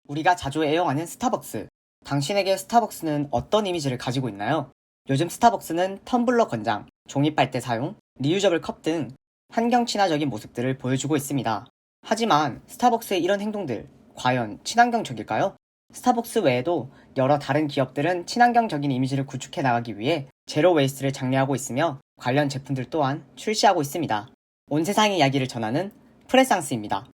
우리가 자주 애용하는 스타벅스. 당신에게 스타벅스는 어떤 이미지를 가지고 있나요? 요즘 스타벅스는 텀블러 권장, 종이 빨대 사용, 리유저블 컵 등 환경 친화적인 모습들을 보여주고 있습니다. 하지만 스타벅스의 이런 행동들, 과연 친환경적일까요? 스타벅스 외에도 여러 다른 기업들은 친환경적인 이미지를 구축해 나가기 위해 제로 웨이스트를 장려하고 있으며 관련 제품들 또한 출시하고 있습니다. 온 세상의 이야기를 전하는 프레상스입니다.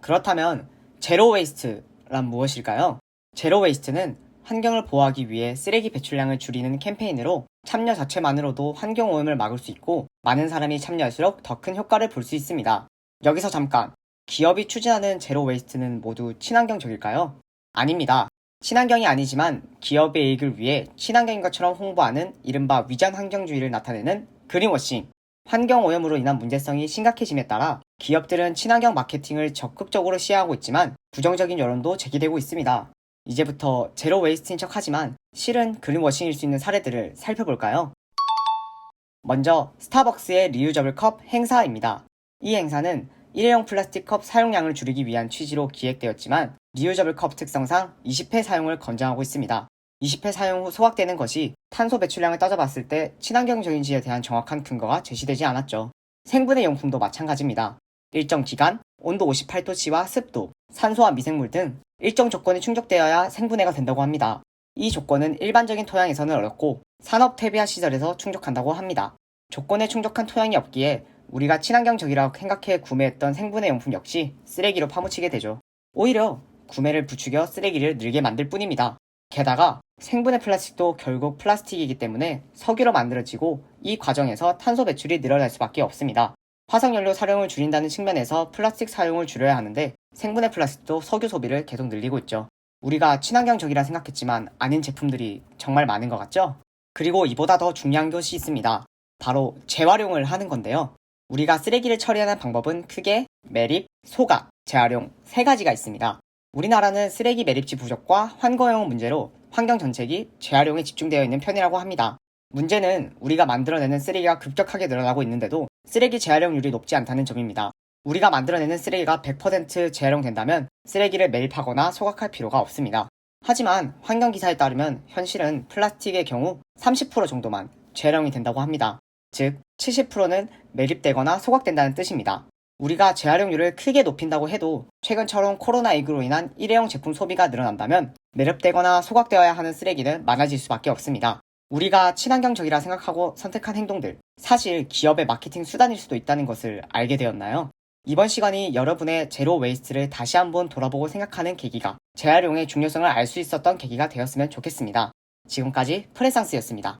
그렇다면 제로 웨이스트란 무엇일까요? 제로 웨이스트는 환경을 보호하기 위해 쓰레기 배출량을 줄이는 캠페인으로 참여 자체만으로도 환경오염을 막을 수 있고 많은 사람이 참여할수록 더 큰 효과를 볼 수 있습니다. 여기서 잠깐, 기업이 추진하는 제로 웨이스트는 모두 친환경적일까요? 아닙니다. 친환경이 아니지만 기업의 이익을 위해 친환경인 것처럼 홍보하는 이른바 위장 환경주의를 나타내는 그린워싱. 환경오염으로 인한 문제성이 심각해짐에 따라 기업들은 친환경 마케팅을 적극적으로 시행하고 있지만 부정적인 여론도 제기되고 있습니다. 이제부터 제로 웨이스트인 척 하지만 실은 그린워싱일 수 있는 사례들을 살펴볼까요? 먼저 스타벅스의 리유저블 컵 행사입니다. 이 행사는 일회용 플라스틱 컵 사용량을 줄이기 위한 취지로 기획되었지만 리유저블 컵 특성상 20회 사용을 권장하고 있습니다. 20회 사용 후 소각되는 것이 탄소 배출량을 따져봤을 때 친환경적인지에 대한 정확한 근거가 제시되지 않았죠. 생분해 용품도 마찬가지입니다. 일정 기간, 온도 58도씨와 습도, 산소와 미생물 등 일정 조건이 충족되어야 생분해가 된다고 합니다. 이 조건은 일반적인 토양에서는 어렵고 산업 퇴비화 시설에서 충족한다고 합니다. 조건에 충족한 토양이 없기에 우리가 친환경적이라고 생각해 구매했던 생분해 용품 역시 쓰레기로 파묻히게 되죠. 오히려 구매를 부추겨 쓰레기를 늘게 만들 뿐입니다. 게다가 생분해 플라스틱도 결국 플라스틱이기 때문에 석유로 만들어지고 이 과정에서 탄소 배출이 늘어날 수밖에 없습니다. 화석연료 사용을 줄인다는 측면에서 플라스틱 사용을 줄여야 하는데 생분해 플라스틱도 석유 소비를 계속 늘리고 있죠. 우리가 친환경적이라 생각했지만 아닌 제품들이 정말 많은 것 같죠? 그리고 이보다 더 중요한 것이 있습니다. 바로 재활용을 하는 건데요. 우리가 쓰레기를 처리하는 방법은 크게 매립, 소각, 재활용 세 가지가 있습니다. 우리나라는 쓰레기 매립지 부족과 환경오염 문제로 환경 정책이 재활용에 집중되어 있는 편이라고 합니다. 문제는 우리가 만들어내는 쓰레기가 급격하게 늘어나고 있는데도 쓰레기 재활용률이 높지 않다는 점입니다. 우리가 만들어내는 쓰레기가 100% 재활용된다면 쓰레기를 매립하거나 소각할 필요가 없습니다. 하지만 환경기사에 따르면 현실은 플라스틱의 경우 30% 정도만 재활용이 된다고 합니다. 즉 70%는 매립되거나 소각된다는 뜻입니다. 우리가 재활용률을 크게 높인다고 해도 최근처럼 코로나19로 인한 일회용 제품 소비가 늘어난다면 매립되거나 소각되어야 하는 쓰레기는 많아질 수밖에 없습니다. 우리가 친환경적이라 생각하고 선택한 행동들, 사실 기업의 마케팅 수단일 수도 있다는 것을 알게 되었나요? 이번 시간이 여러분의 제로 웨이스트를 다시 한번 돌아보고 생각하는 계기가, 재활용의 중요성을 알 수 있었던 계기가 되었으면 좋겠습니다. 지금까지 프레상스였습니다.